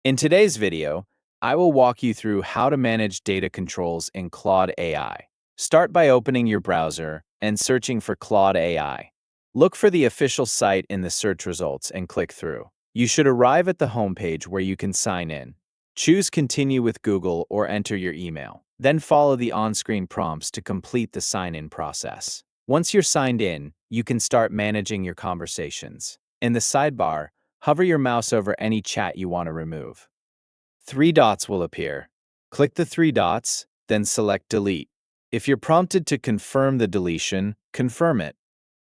In today's video, I will walk you through how to manage data controls in Claude AI. Start by opening your browser and searching for Claude AI. Look for the official site in the search results and click through. You should arrive at the homepage where you can sign in. Choose Continue with Google or enter your email. Then follow the on-screen prompts to complete the sign-in process. Once you're signed in, you can start managing your conversations. In the sidebar, hover your mouse over any chat you want to remove. Three dots will appear. Click the three dots, then select Delete. If you're prompted to confirm the deletion, confirm it.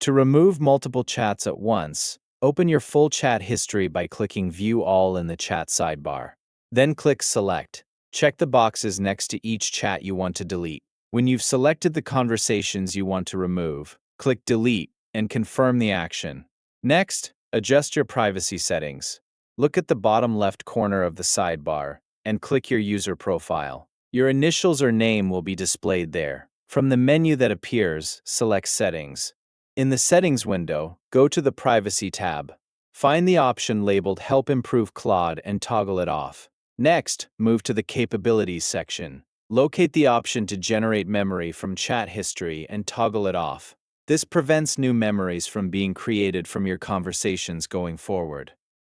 To remove multiple chats at once, open your full chat history by clicking View All in the chat sidebar. Then click Select. Check the boxes next to each chat you want to delete. When you've selected the conversations you want to remove, click Delete and confirm the action. Next, adjust your privacy settings. Look at the bottom left corner of the sidebar and click your user profile. Your initials or name will be displayed there. From the menu that appears, select Settings. In the Settings window, go to the Privacy tab. Find the option labeled Help Improve Claude and toggle it off. Next, move to the Capabilities section. Locate the option to generate memory from chat history and toggle it off. This prevents new memories from being created from your conversations going forward.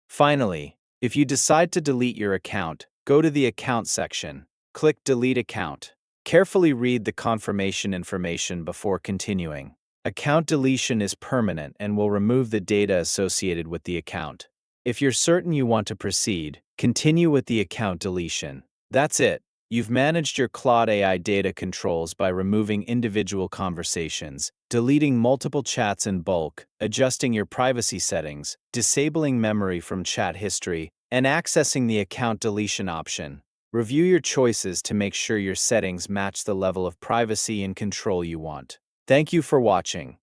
Finally, if you decide to delete your account, go to the Account section. Click Delete Account. Carefully read the confirmation information before continuing. Account deletion is permanent and will remove the data associated with the account. If you're certain you want to proceed, continue with the account deletion. That's it. You've managed your Claude AI data controls by removing individual conversations, deleting multiple chats in bulk, adjusting your privacy settings, disabling memory from chat history, and accessing the account deletion option. Review your choices to make sure your settings match the level of privacy and control you want. Thank you for watching.